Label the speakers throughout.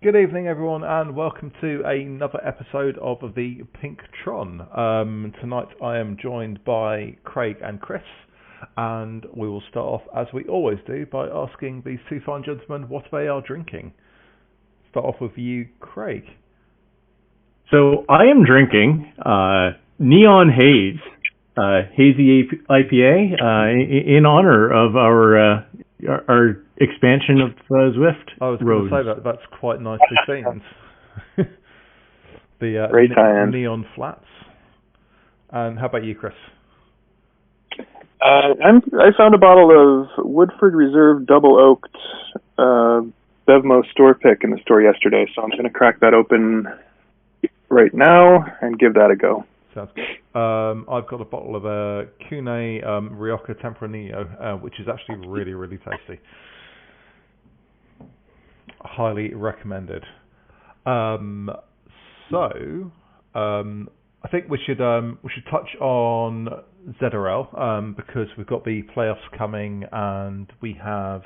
Speaker 1: Good evening, everyone, and welcome to another episode of the Pink Tron. Tonight I am joined by Craig and Chris, and we will start off, as we always do, by asking these two fine gentlemen what they are drinking. Start off with you, Craig.
Speaker 2: So I am drinking Neon Haze, hazy IPA, in honor of our expansion of Zwift.
Speaker 1: I was going to say that's quite nicely themed. The
Speaker 3: Great tie-in.
Speaker 1: neon flats. And how about you, Chris?
Speaker 3: I found a bottle of Woodford Reserve Double Oaked Bevmo store pick in the store yesterday, so I'm going to crack that open right now and give that a go.
Speaker 1: Sounds good. I've got a bottle of Cune Rioja Tempranillo, which is actually really, really tasty. Highly recommended. I think we should touch on ZRL because we've got the playoffs coming, and we have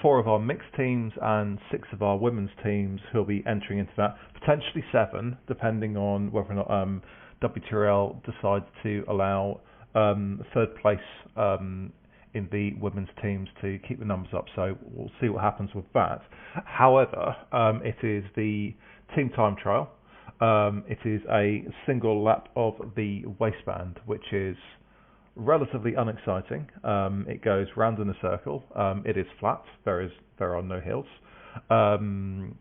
Speaker 1: 4 of our mixed teams and 6 of our women's teams who'll be entering into that. Potentially 7, depending on whether or not WTRL decides to allow third place in the women's teams to keep the numbers up. So we'll see what happens with that. However, it is the team time trial. It is a single lap of the waistband, which is relatively unexciting. It goes round in a circle. It is flat. There are no hills. And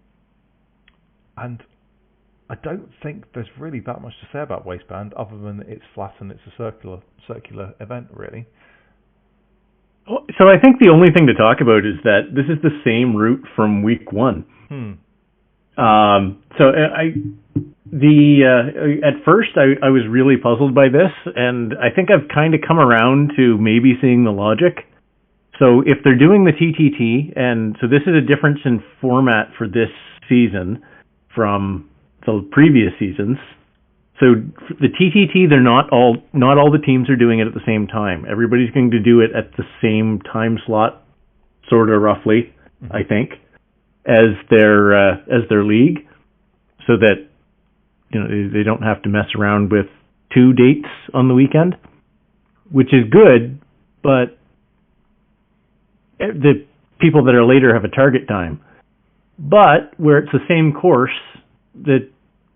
Speaker 1: I don't think there's really that much to say about waistband other than it's flat and it's a circular event, really.
Speaker 2: So I think the only thing to talk about is that this is the same route from week 1. At first I was really puzzled by this, and I think I've kind of come around to maybe seeing the logic. So if they're doing the TTT, and so this is a difference in format for this season from the previous seasons. So the TTT, not all the teams are doing it at the same time. Everybody's going to do it at the same time slot, sort of roughly, I think, as their league, so that they don't have to mess around with 2 dates on the weekend, which is good, but the people that are later have a target time. But where it's the same course,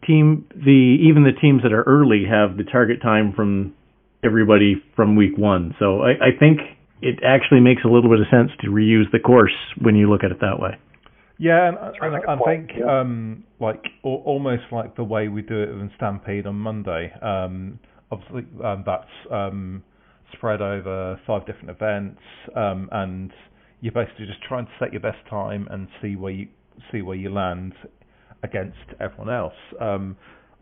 Speaker 2: even the teams that are early have the target time from everybody from week 1. So I think it actually makes a little bit of sense to reuse the course when you look at it that way.
Speaker 1: Yeah, and I think almost like the way we do it in Stampede on Monday. Obviously, that's spread over 5 different events, and you're basically just trying to set your best time and see where you land against everyone else.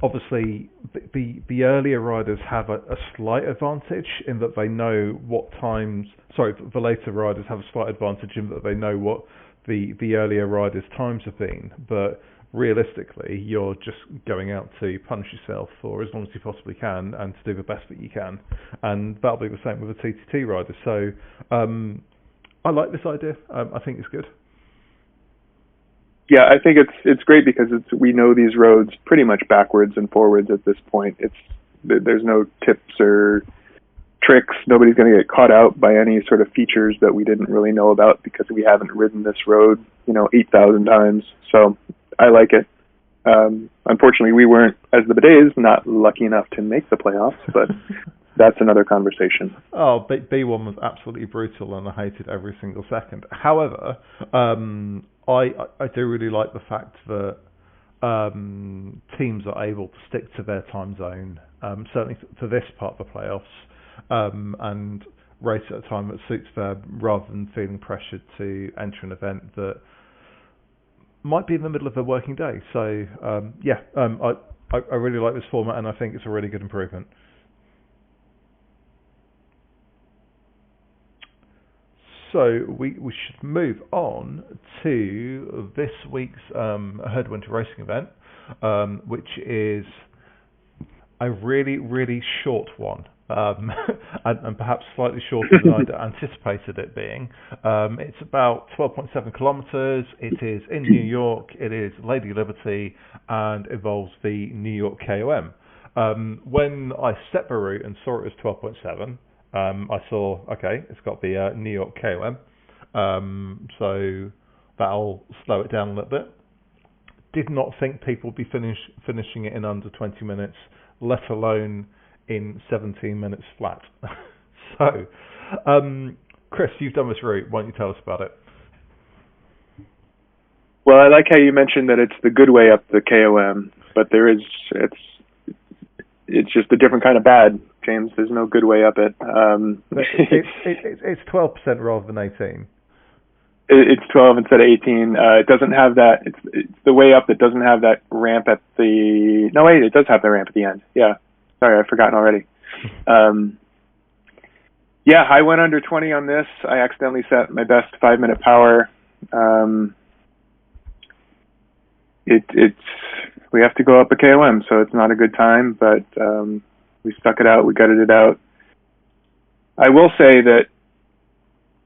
Speaker 1: Obviously, the earlier riders have a slight advantage in that they know what times. Sorry, the later riders have a slight advantage in that they know what the earlier riders' times have been. But realistically, you're just going out to punish yourself for as long as you possibly can and to do the best that you can. And that'll be the same with the TTT riders. So I like this idea. I think it's good.
Speaker 3: Yeah, I think it's great because we know these roads pretty much backwards and forwards at this point. There's no tips or tricks. Nobody's going to get caught out by any sort of features that we didn't really know about because we haven't ridden this road, 8,000 times. So I like it. Unfortunately, we weren't, as the Bidets, not lucky enough to make the playoffs, but that's another conversation.
Speaker 1: Oh, B1 was absolutely brutal, and I hated every single second. However, I do really like the fact that teams are able to stick to their time zone, certainly for this part of the playoffs, and race at a time that suits them rather than feeling pressured to enter an event that might be in the middle of a working day. So, I really like this format, and I think it's a really good improvement. So we should move on to this week's Herd Winter Racing event, which is a really, really short one. and perhaps slightly shorter than I'd anticipated it being. It's about 12.7 kilometers. It is in New York. It is Lady Liberty and involves the New York KOM. When I set the route and saw it was 12.7, I saw, okay, it's got the New York KOM. So that'll slow it down a little bit. Did not think people would be finishing it in under 20 minutes, let alone in 17 minutes flat. So, Chris, you've done this route. Why don't you tell us about it?
Speaker 3: Well, I like how you mentioned that it's the good way up the KOM, but it's just a different kind of bad, James. There's no good way up it.
Speaker 1: It's 12% rather than 18.
Speaker 3: It's 12 instead of 18. It doesn't have that. It's the way up that doesn't have that ramp at the. No, wait, it does have the ramp at the end. Yeah, sorry, I've forgotten already. Yeah, I went under 20 on this. I accidentally set my best 5-minute power. We have to go up a KOM, so it's not a good time, but we stuck it out. We gutted it out. I will say that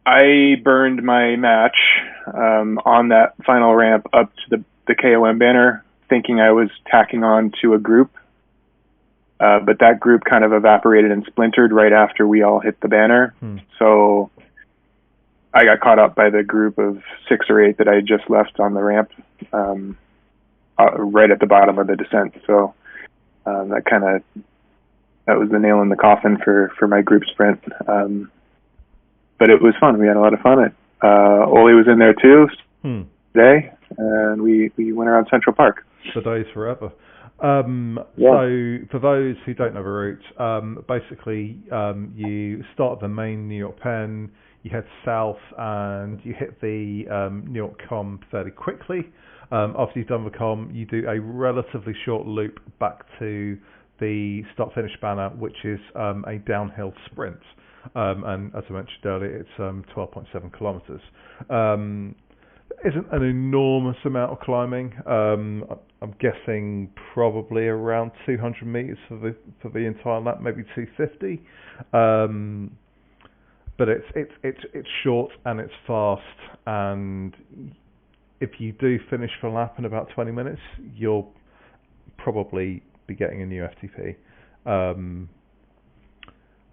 Speaker 3: I burned my match on that final ramp up to the KOM banner, thinking I was tacking on to a group. But that group kind of evaporated and splintered right after we all hit the banner. So I got caught up by the group of 6 or 8 that I had just left on the ramp right at the bottom of the descent. So that was the nail in the coffin for my group sprint. But it was fun. We had a lot of fun. Oli was in there too today, and we went around Central Park.
Speaker 1: The days forever. So for those who don't know the route, basically you start at the main New York Penn, you head south, and you hit the New York Com fairly quickly. After you've done the Com, you do a relatively short loop back to the start-finish banner, which is a downhill sprint. And as I mentioned earlier, it's 12.7 kilometers. Isn't an enormous amount of climbing. I'm guessing probably around 200 meters for the entire lap, maybe 250. But it's short and it's fast, and if you do finish the lap in about 20 minutes, you'll probably be getting a new FTP.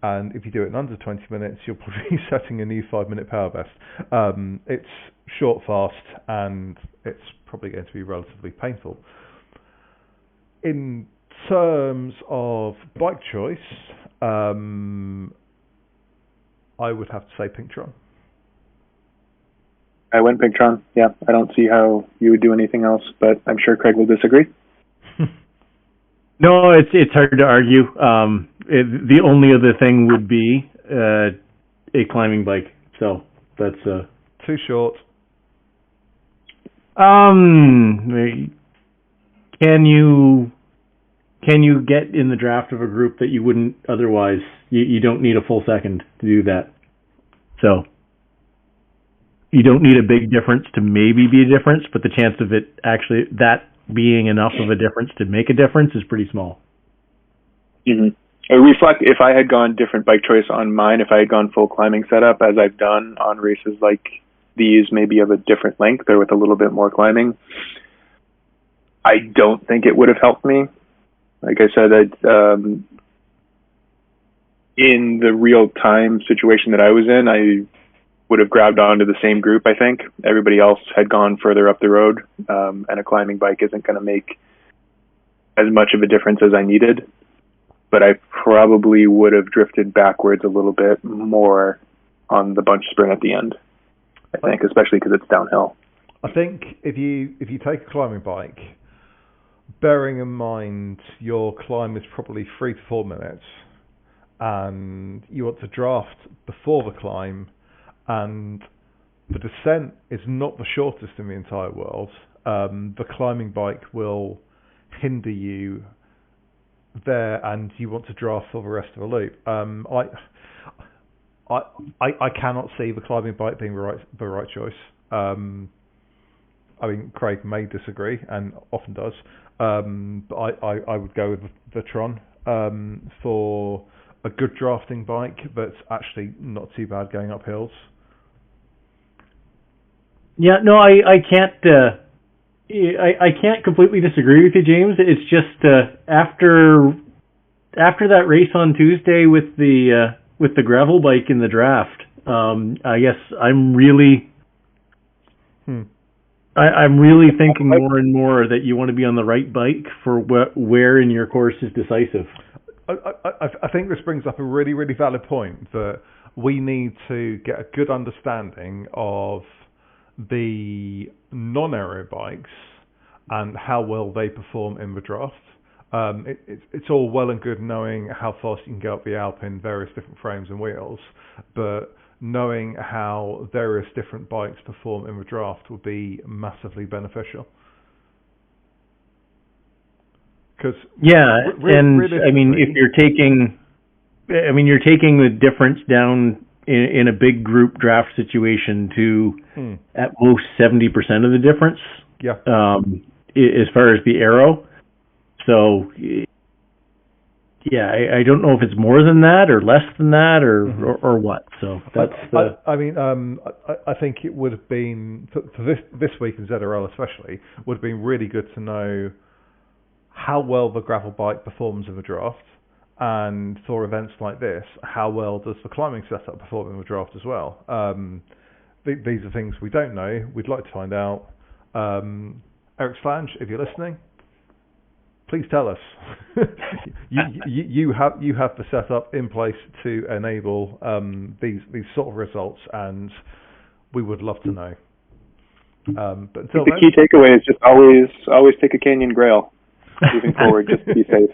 Speaker 1: And if you do it in under 20 minutes, you'll probably be setting a new 5-minute power best. It's short, fast, and it's probably going to be relatively painful. In terms of bike choice, I would have to say Pink Tron.
Speaker 3: I went Pink Tron. Yeah, I don't see how you would do anything else, but I'm sure Craig will disagree.
Speaker 2: No, it's hard to argue. The only other thing would be a climbing bike. So that's
Speaker 1: too short.
Speaker 2: Can you get in the draft of a group that you wouldn't otherwise? You don't need a full second to do that. So you don't need a big difference to maybe be a difference, but the chance of it actually that being enough of a difference to make a difference is pretty small.
Speaker 3: Mm-hmm. I reflect, if I had gone different bike choice on mine, if I had gone full climbing setup, as I've done on races like these, maybe of a different length or with a little bit more climbing, I don't think it would have helped me. Like I said, in the real-time situation that I was in, I would have grabbed onto the same group, I think. Everybody else had gone further up the road, and a climbing bike isn't going to make as much of a difference as I needed. But I probably would have drifted backwards a little bit more on the bunch sprint at the end, I think, especially because it's downhill.
Speaker 1: I think if you take a climbing bike, bearing in mind your climb is probably 3 to 4 minutes, and you want to draft before the climb, and the descent is not the shortest in the entire world, the climbing bike will hinder you there, and you want to draft for the rest of the loop. I cannot see the climbing bike being the right choice. I mean, Craig may disagree and often does, but I would go with the Tron for a good drafting bike that's actually not too bad going up hills.
Speaker 2: Yeah, no, I can't. I can't completely disagree with you, James. It's just after that race on Tuesday with the gravel bike in the draft. I guess I'm really. I'm really thinking more and more that you want to be on the right bike for where in your course is decisive.
Speaker 1: I think this brings up a really, really valid point that we need to get a good understanding of the non-aero bikes and how well they perform in the draft. It's all well and good knowing how fast you can go up the Alp in various different frames and wheels, but knowing how various different bikes perform in the draft would be massively beneficial.
Speaker 2: I mean, if you're taking the difference down in a big group draft situation to at most 70% of the difference.
Speaker 1: Yeah.
Speaker 2: As far as the aero, so. Yeah, I don't know if it's more than that or less than that or what. So that's.
Speaker 1: I think it would have been for this week in ZRL especially would have been really good to know how well the gravel bike performs in the draft, and for events like this, how well does the climbing setup perform in the draft as well. These are things we don't know. We'd like to find out. Eric Slange, if you're listening, please tell us. you have the setup in place to enable these sort of results, and we would love to know. But until
Speaker 3: the key takeaway is just always take a Canyon Grail moving forward, just to be safe,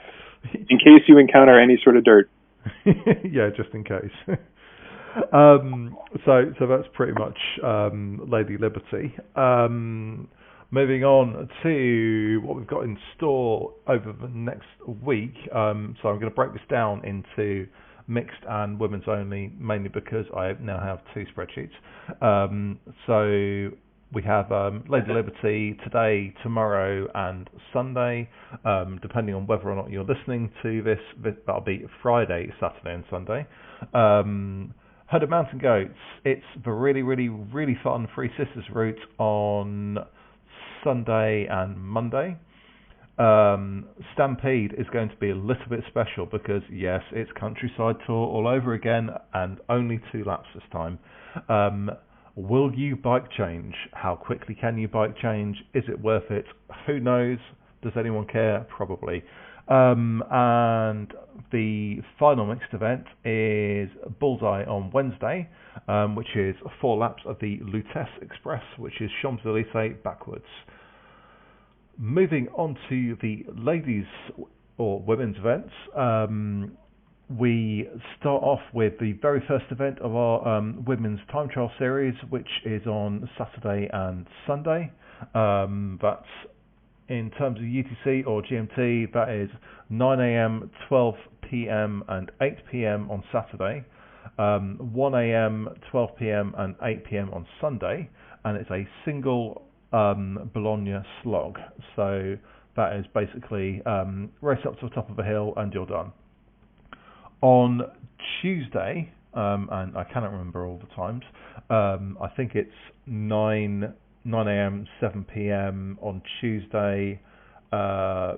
Speaker 3: in case you encounter any sort of dirt.
Speaker 1: Yeah, just in case. So that's pretty much Lady Liberty. Moving on to what we've got in store over the next week. So I'm going to break this down into mixed and women's only, mainly because I now have two spreadsheets. So we have Lady Liberty today, tomorrow, and Sunday. Depending on whether or not you're listening to this, that'll be Friday, Saturday, and Sunday. Herd of Mountain Goats. It's the really, really, really fun Three Sisters route on Sunday and Monday. Stampede is going to be a little bit special because yes, it's Countryside Tour all over again and only 2 laps this time. Will you bike change? How quickly can you bike change? Is it worth it? Who knows? Does anyone care? Probably. And the final mixed event is Bullseye on Wednesday, which is 4 laps of the Lutece Express, which is Champs-Élysées backwards. Moving on to the ladies or women's events, we start off with the very first event of our women's time trial series, which is on Saturday and Sunday. That's in terms of UTC or GMT, that is 9 a.m., 12 p.m. and 8 p.m. on Saturday, 1 a.m., 12 p.m. and 8 p.m. on Sunday, and it's a single Bologna slog. So that is basically race up to the top of a hill and you're done. On Tuesday, and I cannot remember all the times, I think it's 9 a.m., 7 p.m. on Tuesday,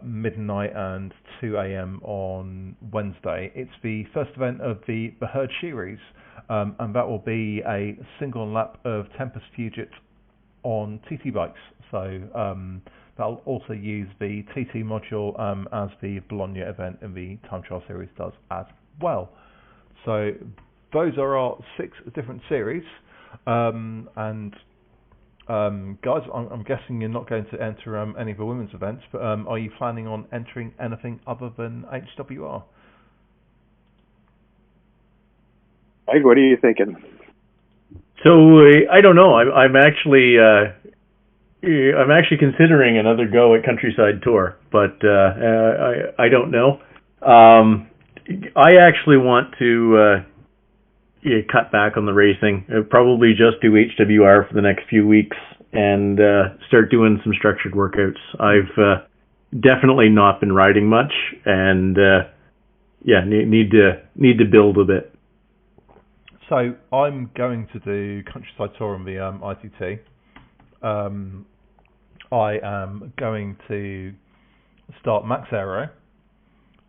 Speaker 1: midnight and 2 a.m. on Wednesday. It's the first event of the Herd series, and that will be a single lap of Tempest Fugit on TT bikes. So that'll also use the TT module as the Bologna event in the time trial series does as well. So those are our 6 different series, and guys, I'm guessing you're not going to enter any of the women's events, but are you planning on entering anything other than HWR?
Speaker 3: Hey, what are you thinking?
Speaker 2: So I don't know. I'm actually considering another go at Countryside Tour, but I don't know. I actually want to cut back on the racing. I'll probably just do HWR for the next few weeks and start doing some structured workouts. I've definitely not been riding much, and yeah, need to build a bit.
Speaker 1: So I'm going to do Countryside Tour on the ITT. I am going to start Max Aero.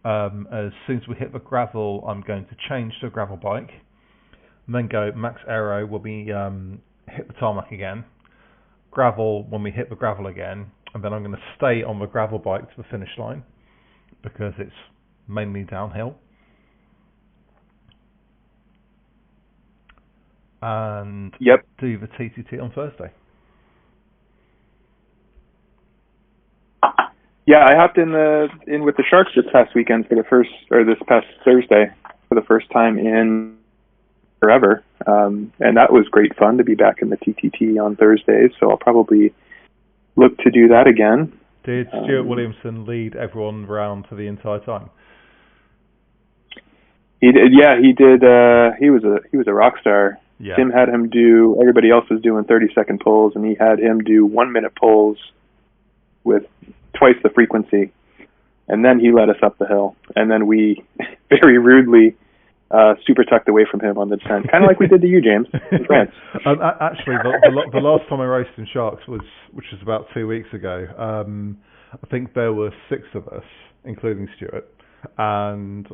Speaker 1: As soon as we hit the gravel, I'm going to change to a gravel bike, and then go Max Aero will be hit the tarmac again, gravel when we hit the gravel again, and then I'm going to stay on the gravel bike to the finish line because it's mainly downhill. And do the TTT on Thursday.
Speaker 3: Yeah, I hopped in with the Sharks this past weekend this past Thursday for the first time in forever, and that was great fun to be back in the TTT on Thursdays. So I'll probably look to do that again.
Speaker 1: Did Stuart Williamson lead everyone round for the entire time?
Speaker 3: He did. Yeah, he did. He was a rock star.
Speaker 1: Yeah.
Speaker 3: Tim had him do. Everybody else was doing 30-second pulls, and he had him do 1-minute pulls with twice the frequency, and then he led us up the hill, and then we very rudely super tucked away from him on the descent, kind of like we did to you, James, in France.
Speaker 1: Actually, the last time I raced in Sharks which was about 2 weeks ago. I think there were 6 of us, including Stuart, and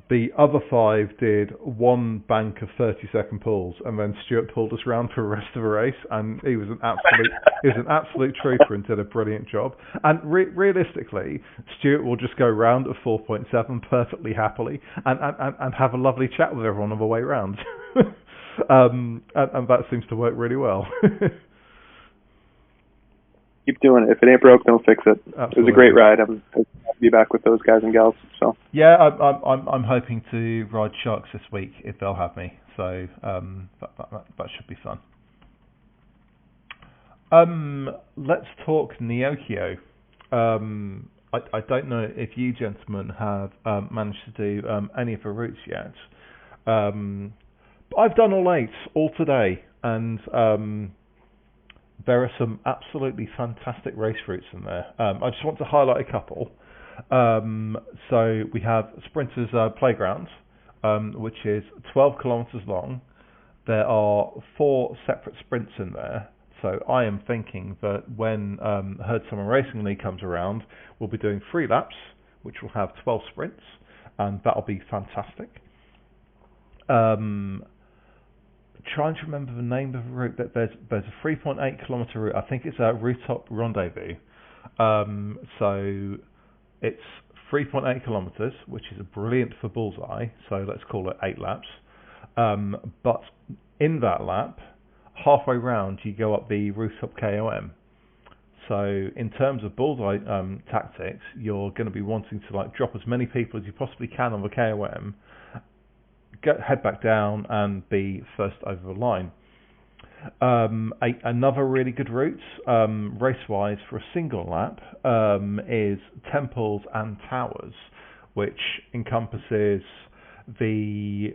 Speaker 1: the other 5 did one bank of 30-second pulls, and then Stuart pulled us round for the rest of the race, and he was an absolute trooper and did a brilliant job. And realistically, Stuart will just go round at 4.7 perfectly happily and have a lovely chat with everyone on the way round. And that seems to work really well.
Speaker 3: Keep doing it. If it ain't broke, don't fix it.
Speaker 1: Absolutely.
Speaker 3: It was a great ride. I'm happy to be back with those guys and gals. So
Speaker 1: yeah, I'm hoping to ride Sharks this week if they'll have me. So that should be fun. Let's talk Neokio. I don't know if you gentlemen have managed to do any of the routes yet. But I've done all 8 all today, and there are some absolutely fantastic race routes in there. I just want to highlight a couple. So we have Sprinters Playground, which is 12 kilometres long. There are 4 separate sprints in there. So I am thinking that when Herd Summer Racing League comes around, we'll be doing 3 laps, which will have 12 sprints, and that'll be fantastic. Trying to remember the name of the route. That there's a 3.8 kilometre route. I think it's a Rooftop Rendezvous. So it's 3.8 kilometres, which is brilliant for bullseye. So let's call it 8 laps. But in that lap, halfway round, you go up the Rooftop KOM. So in terms of bullseye tactics, you're going to be wanting to drop as many people as you possibly can on the KOM, head back down and be first over the line. Another really good route, race-wise, for a single lap is Temples and Towers, which encompasses the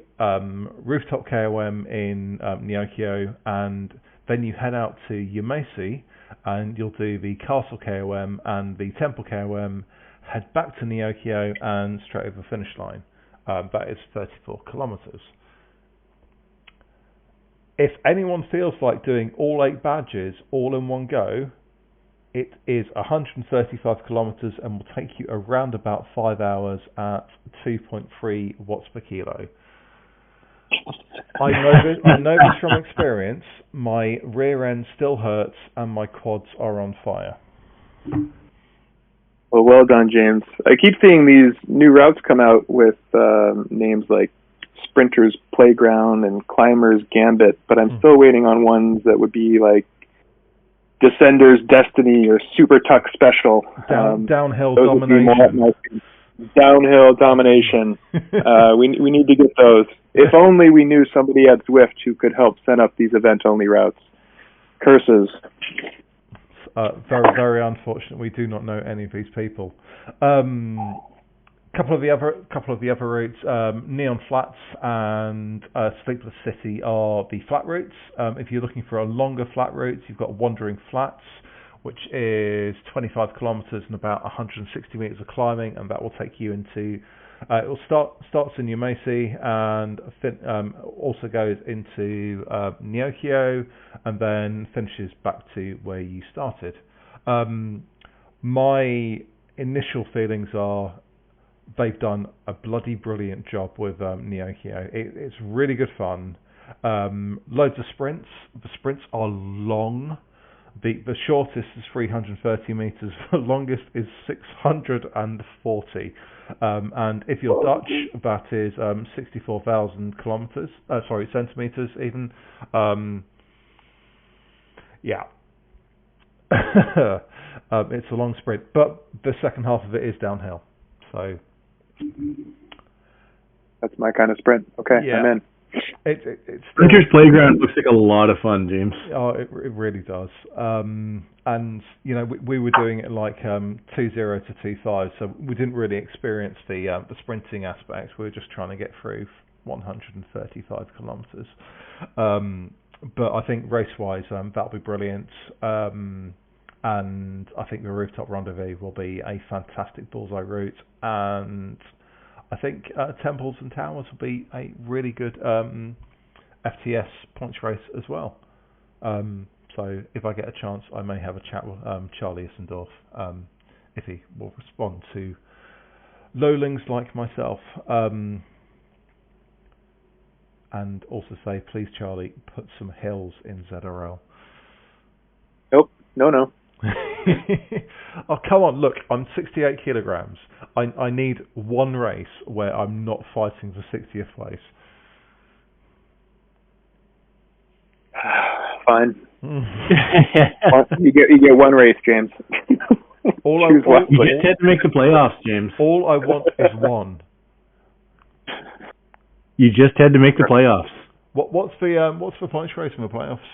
Speaker 1: Rooftop KOM in Neokio, and then you head out to Yumesi and you'll do the Castle KOM and the Temple KOM, head back to Neokio and straight over the finish line. That is 34 kilometres. If anyone feels like doing all 8 badges all in one go, it is 135 kilometres and will take you around about 5 hours at 2.3 watts per kilo. I know this from experience. My rear end still hurts and my quads are on fire.
Speaker 3: Well done, James. I keep seeing these new routes come out with names like Sprinters Playground and Climbers Gambit, but I'm still waiting on ones that would be like Descenders Destiny or Super Tuck Special.
Speaker 1: Downhill Domination.
Speaker 3: Downhill Domination. We need to get those. If only we knew somebody at Zwift who could help set up these event-only routes. Curses.
Speaker 1: Very, very unfortunate. We do not know any of these people. Couple of the other routes, Neon Flats and Sleepless City are the flat routes. If you're looking for a longer flat route, you've got Wandering Flats, which is 25 kilometres and about 160 metres of climbing, and that will take you into It starts in Umesi and also goes into Neokyo and then finishes back to where you started. My initial feelings are they've done a bloody brilliant job with Neokyo. It's really good fun. Loads of sprints. The sprints are long. The shortest is 330 meters. The longest is 640. And if you're Dutch, that is 64,000 kilometers. Centimeters even. Yeah. It's a long sprint, but the second half of it is downhill. So
Speaker 3: that's my kind of sprint. Okay, yeah. I'm in.
Speaker 1: It's
Speaker 2: Sprinters Playground looks like a lot of fun, James.
Speaker 1: Oh, it really does. And you know, we were doing it like 2.0 to 2.5, so we didn't really experience the sprinting aspect. We were just trying to get through 135 kilometers. But I think race-wise, that'll be brilliant. And I think the Rooftop Rendezvous will be a fantastic bullseye route, and I think Temples and Towers will be a really good FTS points race as well. So if I get a chance, I may have a chat with Charlie Issendorf if he will respond to lowlings like myself. And also say, please, Charlie, put some hills in ZRL.
Speaker 3: Nope, no.
Speaker 1: Oh, come on, look, I'm 68 kilograms. I need one race where I'm not fighting for 60th place.
Speaker 3: Fine. You get one race, James.
Speaker 2: You just had to make the playoffs, James.
Speaker 1: All I want is one.
Speaker 2: You just had to make the playoffs.
Speaker 1: What's the points race in the playoffs?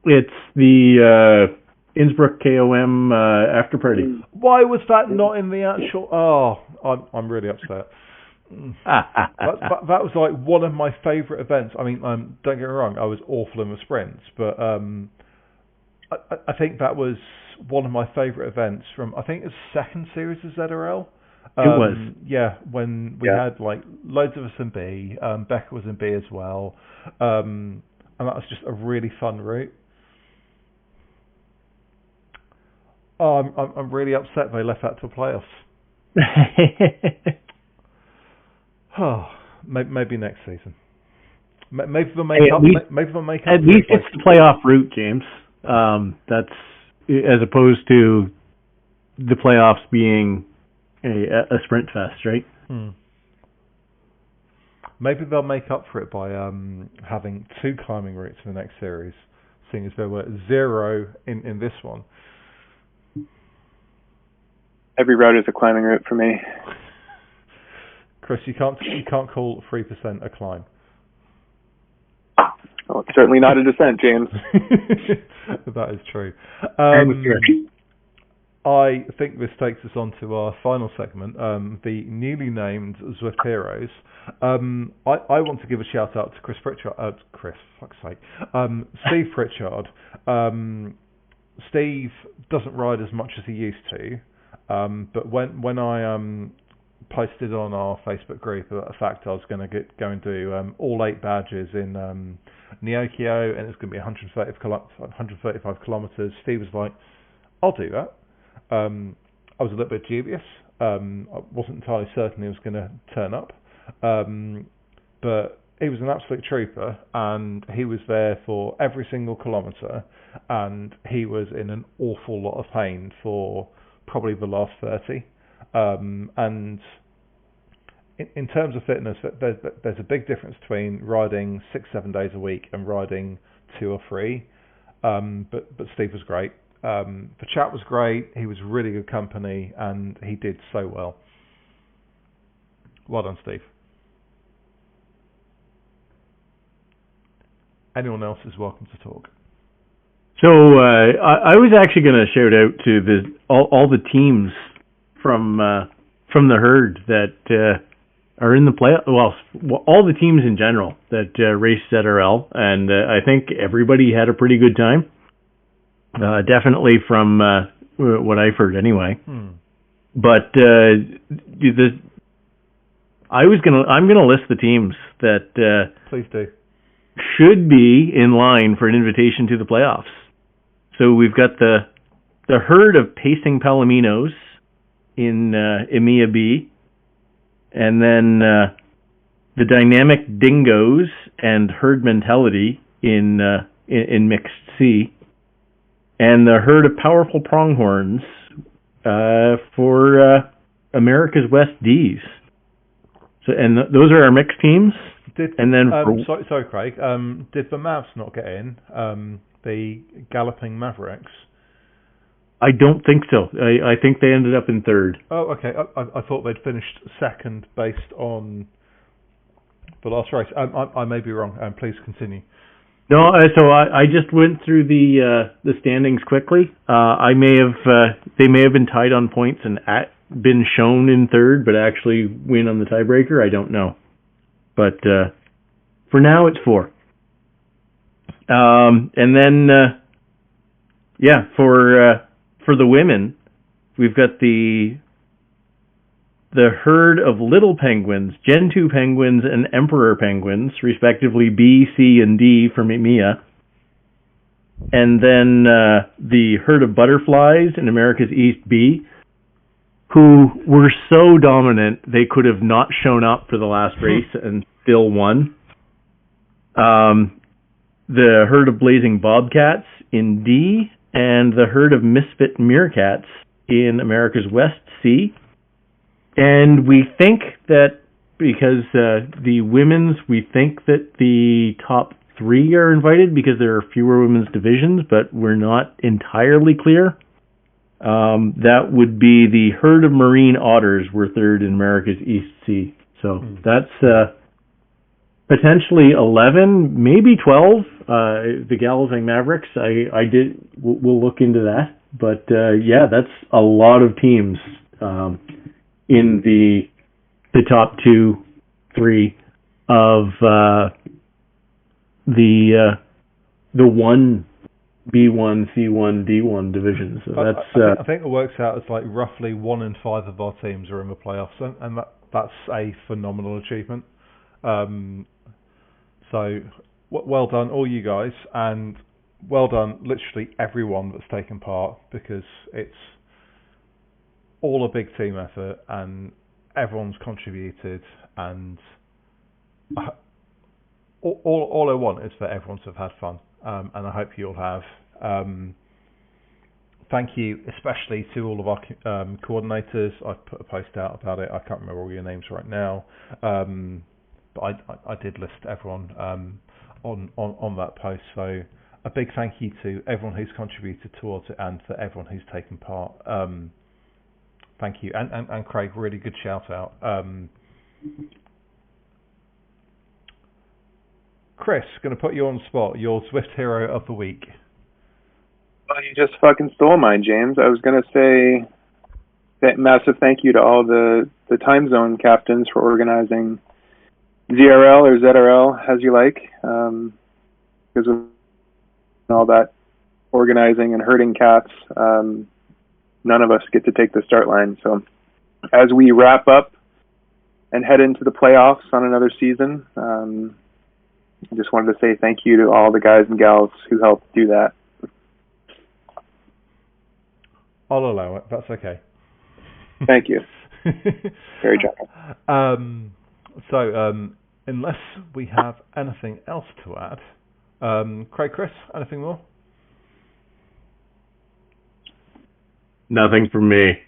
Speaker 2: It's the Innsbruck KOM after party.
Speaker 1: Why was that not in the actual? Oh, I'm really upset. that was like one of my favourite events. I mean, don't get me wrong, I was awful in the sprints, but I think that was one of my favourite events from, I think it was second series of ZRL.
Speaker 2: It was.
Speaker 1: Yeah, when we had like loads of us in B, Becca was in B as well, and that was just a really fun route. Oh, I'm really upset they left that to playoffs. Oh, maybe next season. Maybe they'll make up. Maybe they'll make up.
Speaker 2: At least it's the playoff route, James. That's as opposed to the playoffs being a sprint fest, right?
Speaker 1: Maybe they'll make up for it by having 2 climbing routes in the next series, seeing as there were 0 in this one.
Speaker 3: Every route is a climbing route for me.
Speaker 1: Chris, you can't call 3% a climb.
Speaker 3: Oh, it's certainly not a descent, James.
Speaker 1: That is true. I think this takes us on to our final segment, the newly named Zwift Heroes. I want to give a shout out to Chris Pritchard. Steve Pritchard. Steve doesn't ride as much as he used to, but when I posted on our Facebook group about the fact I was going to go and do all 8 badges in Neokyo, and it's going to be 135 kilometers, Steve was like, I'll do that. I was a little bit dubious. I wasn't entirely certain he was going to turn up, but he was an absolute trooper, and he was there for every single kilometre, and he was in an awful lot of pain for probably the last 30. And in terms of fitness, there's a big difference between riding 6-7 days a week and riding 2 or 3. But Steve was great. The chat was great. He was really good company, and he did so well. Well done, Steve. Anyone else is welcome to talk.
Speaker 2: So I was actually going to shout out to all the teams from the herd that are in the play. Well, all the teams in general that race ZRL, and I think everybody had a pretty good time. Definitely from what I've heard, anyway. But I'm gonna list the teams that
Speaker 1: Please do.
Speaker 2: should be in line for an invitation to the playoffs. So we've got the herd of pacing Palominos in EMEA B, and then the dynamic Dingoes and herd mentality in mixed C, and the herd of powerful pronghorns for America's West D's. So, and those are our mixed teams. And then
Speaker 1: sorry, Craig. Did the Mavs not get in? The Galloping Mavericks.
Speaker 2: I don't think so. I think they ended up in third.
Speaker 1: Oh, okay. I thought they'd finished second based on the last race. I may be wrong. Please continue.
Speaker 2: No, so I just went through the standings quickly. They may have been tied on points and been shown in third, but actually win on the tiebreaker. I don't know. But for now, it's 4. And then, for the women, we've got the herd of little penguins, Gen 2 penguins and Emperor penguins, respectively B, C, and D from EMEA. And then the herd of butterflies in America's East B, who were so dominant they could have not shown up for the last race and still won. The herd of blazing bobcats in D, and the herd of misfit meerkats in America's West C. And we think that because the women's, we think that the top 3 are invited because there are fewer women's divisions, but we're not entirely clear. That would be the herd of marine otters were third in America's East C. So that's potentially 11, maybe 12. The Galloping Mavericks. We'll look into that. But that's a lot of teams in the top 2, 3 of the 1 B1, C1, D1 divisions. So
Speaker 1: I think it works out as like roughly 1 in 5 of our teams are in the playoffs, and that's a phenomenal achievement. So well done, all you guys, and well done, literally everyone that's taken part, because it's all a big team effort, and everyone's contributed, and all I want is for everyone to have had fun, and I hope you all have. Thank you especially to all of our coordinators. I've put a post out about it. I can't remember all your names right now, but I did list everyone on that post. So a big thank you to everyone who's contributed towards it, and for everyone who's taken part. Thank you, and Craig, really good shout out. Chris, going to put you on the spot. Your Zwift Hero of the Week.
Speaker 3: Well, you just fucking stole mine, James. I was going to say that massive thank you to all the time zone captains for organizing ZRL or ZRL, as you like, because with all that organizing and herding cats, none of us get to take the start line. So as we wrap up and head into the playoffs on another season, I just wanted to say thank you to all the guys and gals who helped do that.
Speaker 1: I'll allow it. That's okay.
Speaker 3: Thank you. Very generous.
Speaker 1: So, unless we have anything else to add, Craig, Chris, anything more?
Speaker 2: Nothing from me.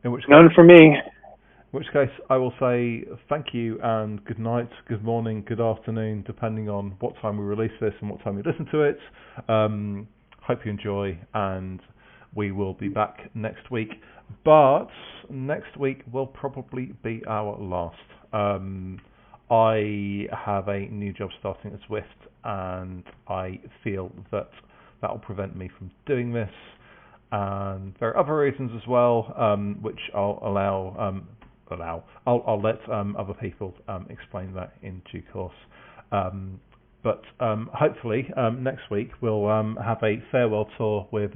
Speaker 3: None for me.
Speaker 1: In which case, I will say thank you and good night, good morning, good afternoon, depending on what time we release this and what time you listen to it. Hope you enjoy, and we will be back next week. But next week will probably be our last. I have a new job starting at Zwift, and I feel that will prevent me from doing this. And there are other reasons as well, which I'll I'll let other people explain that in due course. But hopefully next week we'll have a farewell tour with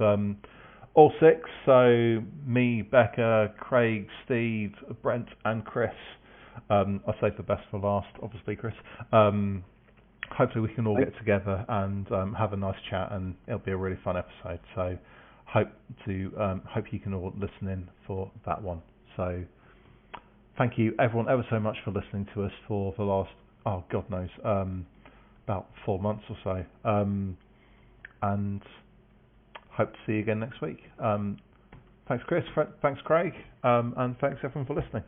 Speaker 1: all 6. So me, Becca, Craig, Steve, Brent, and Chris. I saved the best for last, obviously, Chris. Hopefully we can all get together and have a nice chat, and it'll be a really fun episode. So hope you can all listen in for that one. So thank you everyone ever so much for listening to us for the last, God knows, about 4 months or so. And hope to see you again next week. Thanks Chris, thanks Craig, and thanks everyone for listening.